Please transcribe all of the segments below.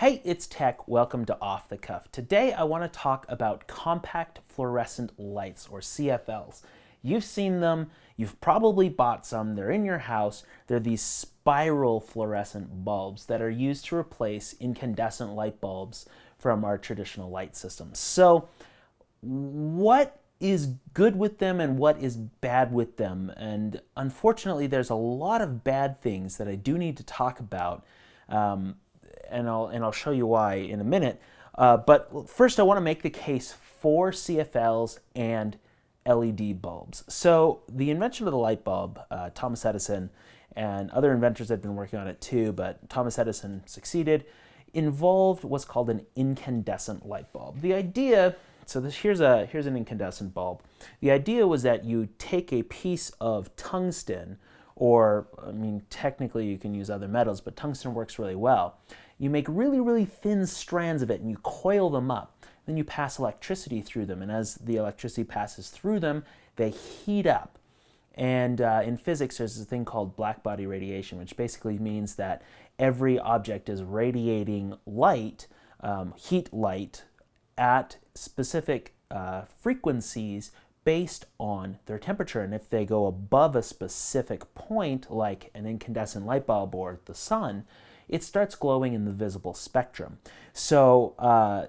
Hey, it's Tech. Welcome to Off the Cuff. Today I want to talk about compact fluorescent lights, or CFLs. You've seen them, you've probably bought some, they're in your house. They're these spiral fluorescent bulbs that are used to replace incandescent light bulbs from our traditional light systems. So, what is good with them and what is bad with them? And unfortunately, there's a lot of bad things that I do need to talk about. And I'll show you why in a minute. But first, I want to make the case for CFLs and LED bulbs. So the invention of the light bulb, Thomas Edison and other inventors had been working on it too, but Thomas Edison succeeded, involved what's called an incandescent light bulb. The idea, here's an incandescent bulb. The idea was that you take a piece of tungsten, or technically you can use other metals, but tungsten works really well. You make really, really thin strands of it and you coil them up. Then you pass electricity through them, and as the electricity passes through them, they heat up. And in physics, there's a thing called blackbody radiation, which basically means that every object is radiating light, heat light, at specific frequencies based on their temperature. And if they go above a specific point, like an incandescent light bulb or the sun, it starts glowing in the visible spectrum. So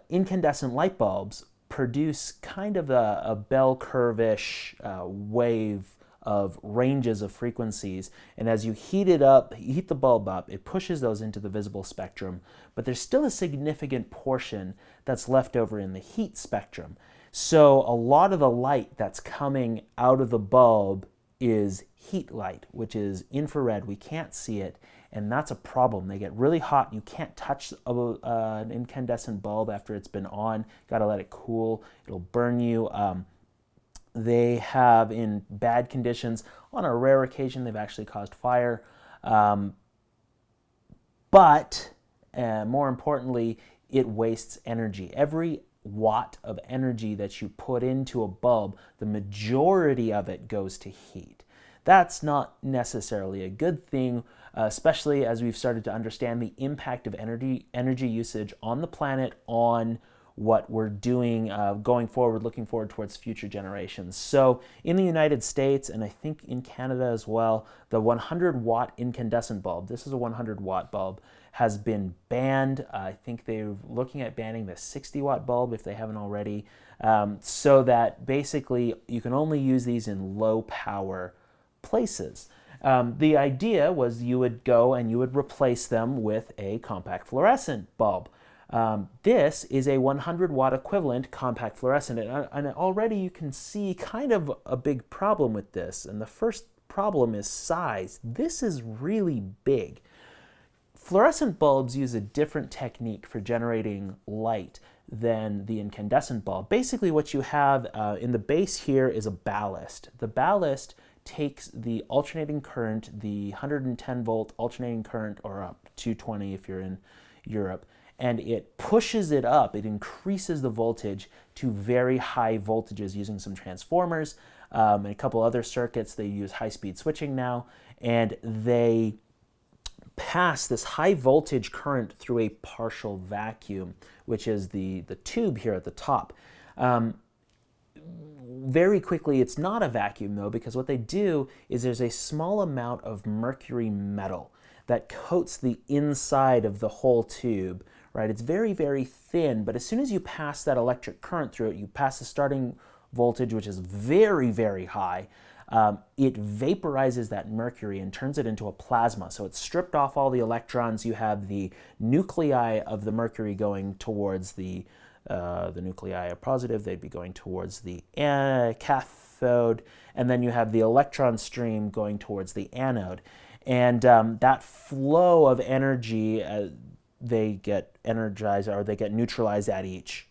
incandescent light bulbs produce kind of a bell curve-ish wave of ranges of frequencies, and as you heat the bulb up, it pushes those into the visible spectrum, but there's still a significant portion that's left over in the heat spectrum. So a lot of the light that's coming out of the bulb is heat light, which is infrared. We can't see it, and that's a problem. They get really hot. You can't touch an incandescent bulb after it's been on. Got to let it cool. It'll burn you. They have, in bad conditions, on a rare occasion, they've actually caused fire. But more importantly, it wastes energy. Every watt of energy that you put into a bulb, the majority of it goes to heat. That's not necessarily a good thing, especially as we've started to understand the impact of energy usage on the planet, on what we're doing going forward, looking forward towards future generations. So in the United States, and I think in Canada as well, the 100-watt incandescent bulb, this is a 100-watt bulb, has been banned. I think they're looking at banning the 60-watt bulb if they haven't already, so that basically you can only use these in low power places. The idea was you would go and you would replace them with a compact fluorescent bulb. This is a 100-watt equivalent compact fluorescent, and already you can see kind of a big problem with this. And the first problem is size. This is really big. Fluorescent bulbs use a different technique for generating light than the incandescent bulb. Basically, what you have in the base here is a ballast. The ballast takes the alternating current, the 110-volt alternating current, or up 220 if you're in Europe, and it pushes it up. It increases the voltage to very high voltages using some transformers and a couple other circuits. They use high-speed switching now, and they pass this high voltage current through a partial vacuum, which is the tube here at the top. Very quickly, it's not a vacuum though, because what they do is there's a small amount of mercury metal that coats the inside of the whole tube, right? It's very, very thin, but as soon as you pass that electric current through it, you pass the starting voltage, which is very, very high, it vaporizes that mercury and turns it into a plasma. So it's stripped off all the electrons. You have the nuclei of the mercury going towards the nuclei are positive, they'd be going towards the cathode, and then you have the electron stream going towards the anode. And that flow of energy, they get energized, or they get neutralized at each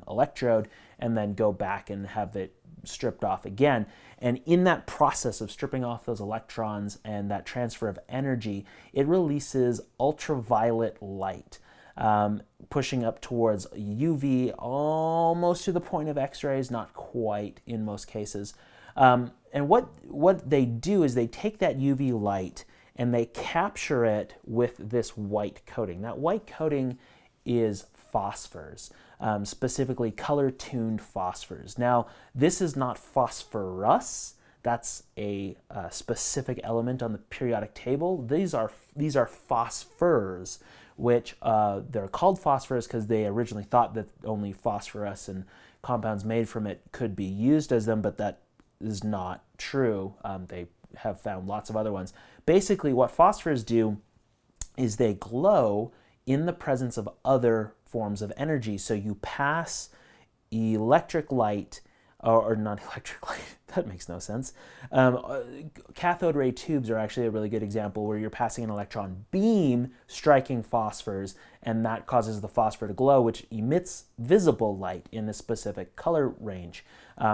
electrode, and then go back and have it stripped off again. And in that process of stripping off those electrons and that transfer of energy, it releases ultraviolet light, pushing up towards UV, almost to the point of X-rays, not quite in most cases. And what they do is they take that UV light and they capture it with this white coating. That white coating is phosphors, specifically color-tuned phosphors. Now, this is not phosphorus. That's a specific element on the periodic table. These are phosphors, which they're called phosphors because they originally thought that only phosphorus and compounds made from it could be used as them, but that is not true. They have found lots of other ones. Basically, what phosphors do is they glow in the presence of other forms of energy. So you pass electric light, or not electric light, that makes no sense. Cathode ray tubes are actually a really good example where you're passing an electron beam striking phosphors, and that causes the phosphor to glow, which emits visible light in a specific color range.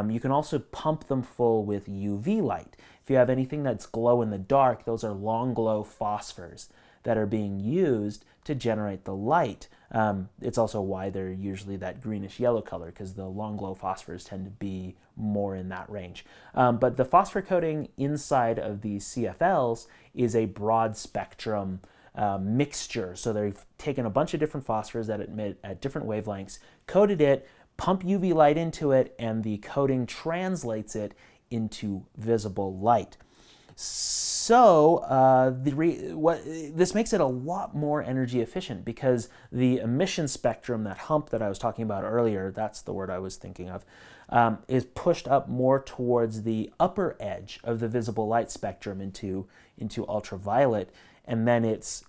You can also pump them full with UV light. If you have anything that's glow in the dark, those are long glow phosphors that are being used to generate the light. It's also why they're usually that greenish yellow color, because the long glow phosphors tend to be more in that range. But the phosphor coating inside of these CFLs is a broad spectrum mixture. So they've taken a bunch of different phosphors that emit at different wavelengths, coated it, pump UV light into it, and the coating translates it into visible light. So this makes it a lot more energy efficient, because the emission spectrum, that hump that I was talking about earlier, that's the word I was thinking of, is pushed up more towards the upper edge of the visible light spectrum into ultraviolet, and then it's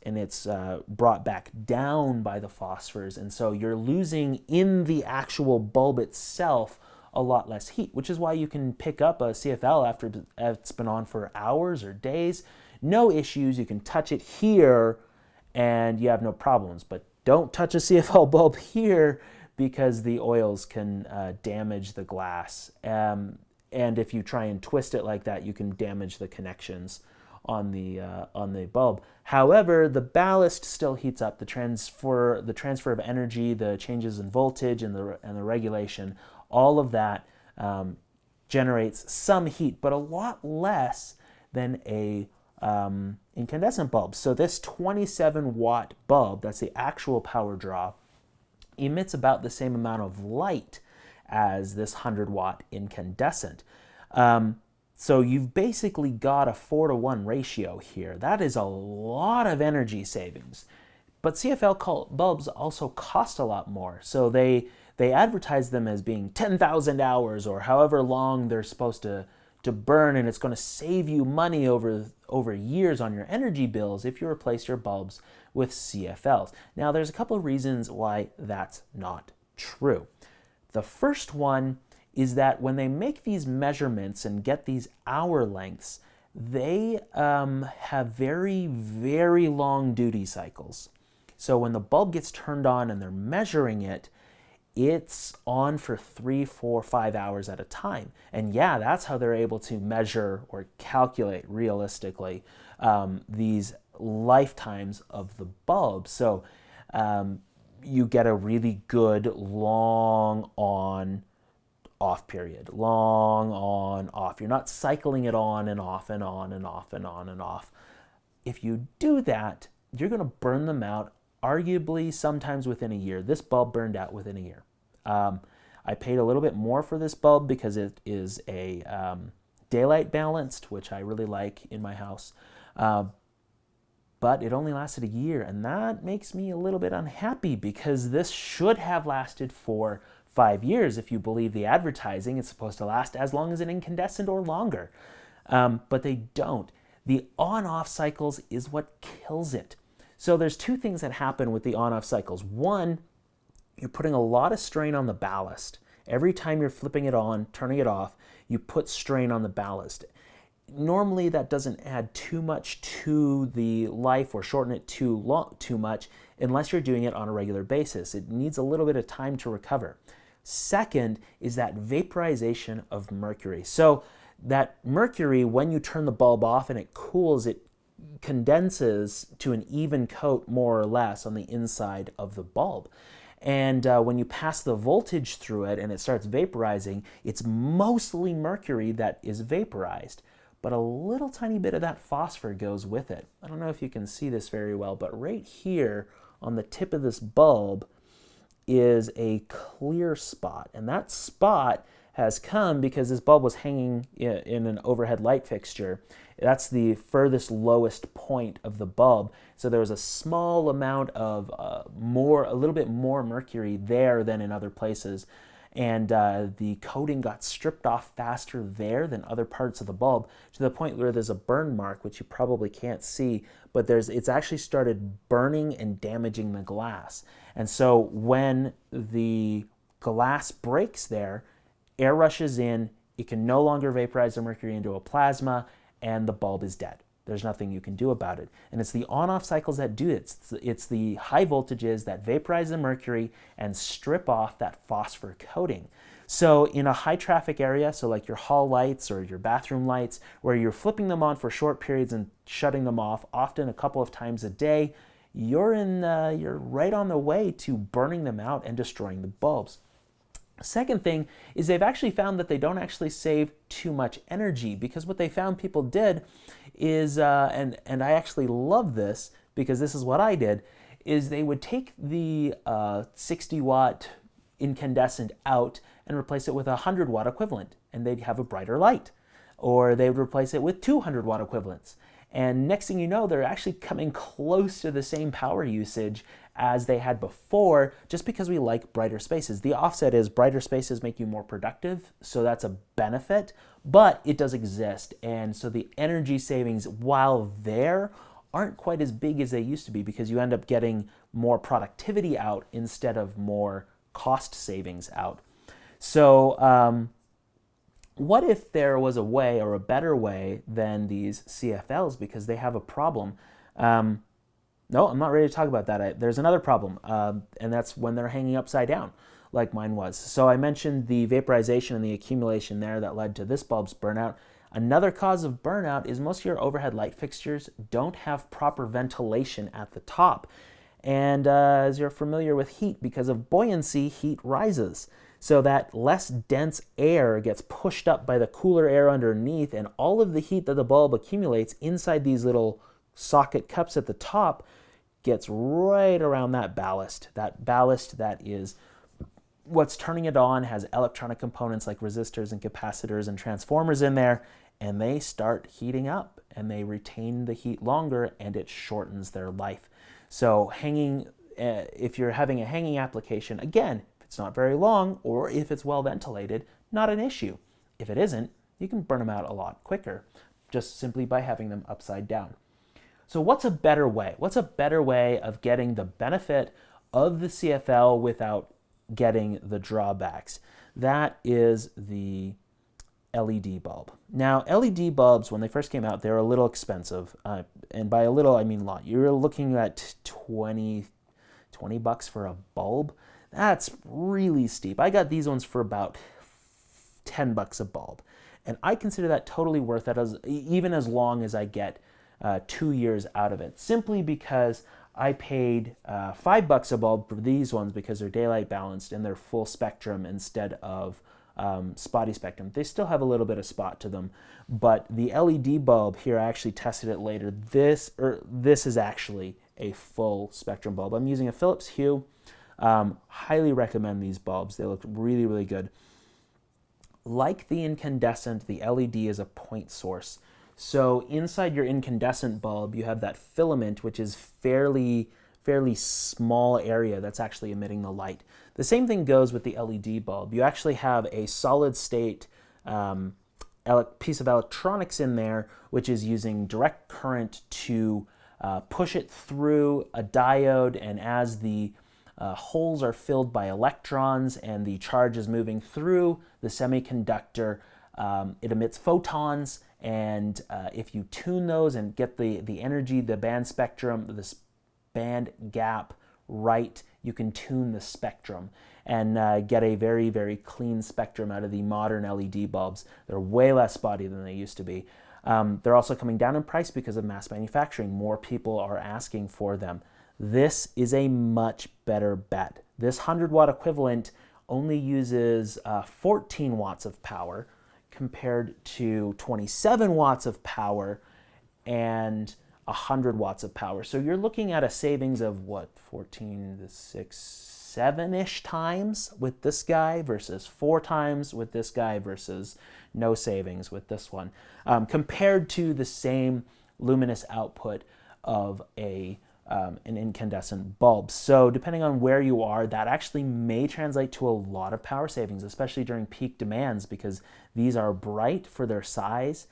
brought back down by the phosphors, and so you're losing in the actual bulb itself a lot less heat, which is why you can pick up a CFL after it's been on for hours or days. No issues. You can touch it here and you have no problems, but don't touch a CFL bulb here because the oils can damage the glass. And if you try and twist it like that, you can damage the connections on the bulb. However, the ballast still heats up. The transfer of energy, the changes in voltage, and the regulation, all of that generates some heat, but a lot less than a incandescent bulb. So this 27 watt bulb, that's the actual power draw, emits about the same amount of light as this 100 watt incandescent. So you've basically got a 4-to-1 ratio here. That is a lot of energy savings. But CFL bulbs also cost a lot more. So they advertise them as being 10,000 hours or however long they're supposed to burn, and it's going to save you money over years on your energy bills if you replace your bulbs with CFLs. Now, there's a couple of reasons why that's not true. The first one is that when they make these measurements and get these hour lengths, they have very, very long duty cycles. So when the bulb gets turned on and they're measuring it, it's on for 3, 4, 5 hours at a time. And yeah, that's how they're able to measure or calculate realistically these lifetimes of the bulb. So you get a really good long on off period, long on off. You're not cycling it on and off and on and off and on and off. If you do that, you're going to burn them out arguably sometimes within a year. This bulb burned out within a year. I paid a little bit more for this bulb because it is a daylight balanced, which I really like in my house. But it only lasted a year, and that makes me a little bit unhappy because this should have lasted for 5 years. If you believe the advertising, it's supposed to last as long as an incandescent or longer. But they don't. The on-off cycles is what kills it. So there's two things that happen with the on-off cycles. One, you're putting a lot of strain on the ballast. Every time you're flipping it on, turning it off, you put strain on the ballast. Normally that doesn't add too much to the life or shorten it too much unless you're doing it on a regular basis. It needs a little bit of time to recover. Second is that vaporization of mercury. So that mercury, when you turn the bulb off and it cools, it condenses to an even coat more or less on the inside of the bulb. And when you pass the voltage through it and it starts vaporizing, it's mostly mercury that is vaporized. but a little tiny bit of that phosphor goes with it. I don't know if you can see this very well, but right here on the tip of this bulb is a clear spot, and that spot has come because this bulb was hanging in an overhead light fixture. That's the furthest lowest point of the bulb, so there was a small amount of a little bit more mercury there than in other places, and the coating got stripped off faster there than other parts of the bulb, to the point where there's a burn mark, which you probably can't see, but it's actually started burning and damaging the glass. And so when the glass breaks there, air rushes in, it can no longer vaporize the mercury into a plasma, and the bulb is dead. There's nothing you can do about it. And it's the on-off cycles that do it. It's the high voltages that vaporize the mercury and strip off that phosphor coating. So in a high traffic area, so like your hall lights or your bathroom lights, where you're flipping them on for short periods and shutting them off, often a couple of times a day, you're right on the way to burning them out and destroying the bulbs. Second thing is they've actually found that they don't actually save too much energy, because what they found people did is, and I actually love this because this is what I did, is they would take the 60 watt incandescent out and replace it with a 100 watt equivalent, and they'd have a brighter light. Or they would replace it with 200 watt equivalents. And next thing you know, they're actually coming close to the same power usage as they had before, just because we like brighter spaces. The offset is brighter spaces make you more productive, so that's a benefit, but it does exist. And so the energy savings, while there, aren't quite as big as they used to be, because you end up getting more productivity out instead of more cost savings out. So what if there was a way, or a better way than these CFLs, because they have a problem? No, I'm not ready to talk about that. There's another problem, and that's when they're hanging upside down, like mine was. So I mentioned the vaporization and the accumulation there that led to this bulb's burnout. Another cause of burnout is most of your overhead light fixtures don't have proper ventilation at the top. And as you're familiar with heat, because of buoyancy, heat rises. So that less dense air gets pushed up by the cooler air underneath, and all of the heat that the bulb accumulates inside these little socket cups at the top gets right around that ballast. That ballast that is what's turning it on, has electronic components like resistors and capacitors and transformers in there, and they start heating up, and they retain the heat longer, and it shortens their life. So if you're having a hanging application, again, if it's not very long, or if it's well ventilated, not an issue. If it isn't, you can burn them out a lot quicker, just simply by having them upside down. So what's a better way? What's a better way of getting the benefit of the CFL without getting the drawbacks? That is the LED bulb. Now, LED bulbs, when they first came out, they were a little expensive. And by a little, I mean a lot. You're looking at $20 for a bulb. That's really steep. I got these ones for about $10 a bulb. And I consider that totally worth it, even as long as I get 2 years out of it, simply because I paid $5 a bulb for these ones because they're daylight balanced and they're full spectrum instead of spotty spectrum. They still have a little bit of spot to them, but the LED bulb here, I actually tested it later. This is actually a full spectrum bulb. I'm using a Philips Hue. Highly recommend these bulbs. They look really, really good. Like the incandescent, the LED is a point source. So inside your incandescent bulb, you have that filament, which is fairly small area that's actually emitting the light. The same thing goes with the LED bulb. You actually have a solid state piece of electronics in there, which is using direct current to push it through a diode, and as the holes are filled by electrons and the charge is moving through the semiconductor, it emits photons, and if you tune those and get the energy, the band spectrum, this band gap right, you can tune the spectrum and get a very, very clean spectrum out of the modern LED bulbs. They're way less spotty than they used to be. They're also coming down in price because of mass manufacturing. More people are asking for them. This is a much better bet. This 100 watt equivalent only uses 14 watts of power, compared to 27 watts of power and 100 watts of power. So you're looking at a savings of what, 14 to 6, 7-ish times with this guy versus 4 times with this guy versus no savings with this one, compared to the same luminous output of an incandescent bulb. So depending on where you are, that actually may translate to a lot of power savings, especially during peak demands, because these are bright for their size,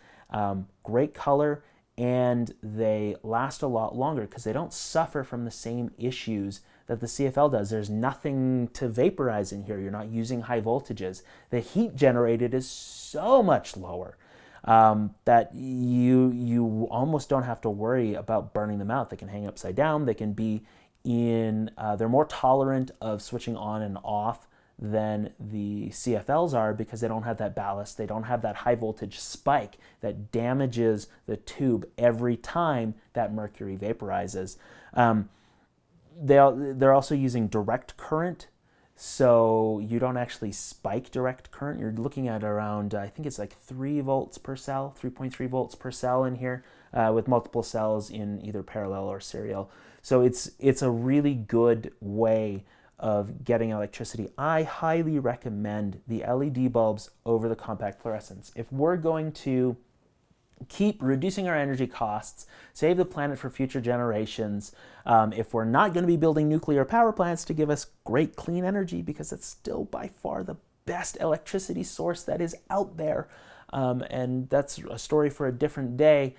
great color, and they last a lot longer because they don't suffer from the same issues that the CFL does. There's nothing to vaporize in here. You're not using high voltages. The heat generated is so much lower that you almost don't have to worry about burning them out. They can hang upside down. They can be in, they're more tolerant of switching on and off than the CFLs are because they don't have that ballast. They don't have that high voltage spike that damages the tube every time that mercury vaporizes. They're also using direct current, so you don't actually spike direct current. You're looking at around, I think it's like 3 volts per cell, 3.3 volts per cell in here, with multiple cells in either parallel or serial. So it's a really good way of getting electricity. I highly recommend the LED bulbs over the compact fluorescents. If we're going to keep reducing our energy costs, save the planet for future generations, if we're not going to be building nuclear power plants to give us great clean energy, because it's still by far the best electricity source that is out there, and that's a story for a different day,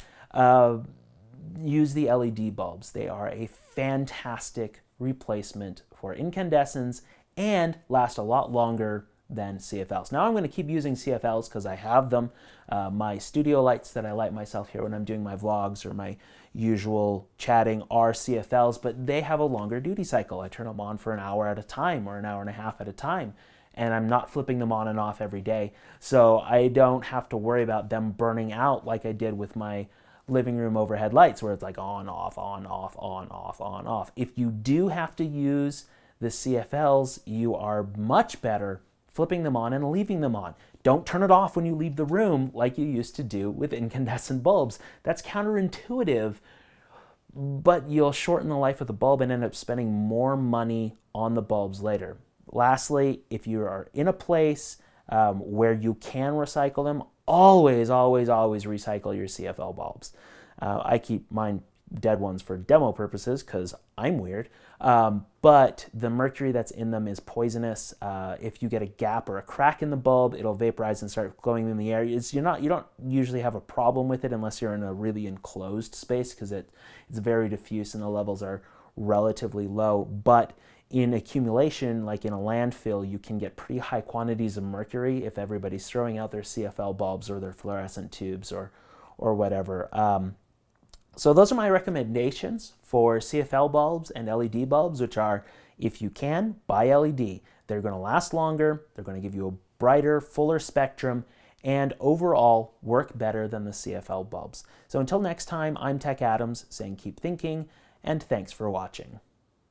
use the LED bulbs. They are a fantastic replacement for incandescents and last a lot longer than CFLs. Now I'm going to keep using CFLs because I have them. My studio lights that I light myself here when I'm doing my vlogs or my usual chatting are CFLs, but they have a longer duty cycle. I turn them on for an hour at a time or an hour and a half at a time, and I'm not flipping them on and off every day. So I don't have to worry about them burning out like I did with my living room overhead lights, where it's like on, off, on, off, on, off, on, off. If you do have to use the CFLs, you are much better flipping them on and leaving them on. Don't turn it off when you leave the room like you used to do with incandescent bulbs. That's counterintuitive, but you'll shorten the life of the bulb and end up spending more money on the bulbs later. Lastly, if you are in a place where you can recycle them, always, always, always recycle your CFL bulbs. I keep mine dead ones for demo purposes because I'm weird, but the mercury that's in them is poisonous. If you get a gap or a crack in the bulb, it'll vaporize and start glowing in the air. You don't usually have a problem with it unless you're in a really enclosed space, because it's very diffuse and the levels are relatively low. But in accumulation, like in a landfill, you can get pretty high quantities of mercury if everybody's throwing out their CFL bulbs or their fluorescent tubes or whatever. So those are my recommendations for CFL bulbs and LED bulbs, which are, if you can, buy LED. They're going to last longer, they're going to give you a brighter, fuller spectrum, and overall work better than the CFL bulbs. So until next time, I'm Tech Adams saying keep thinking, and thanks for watching.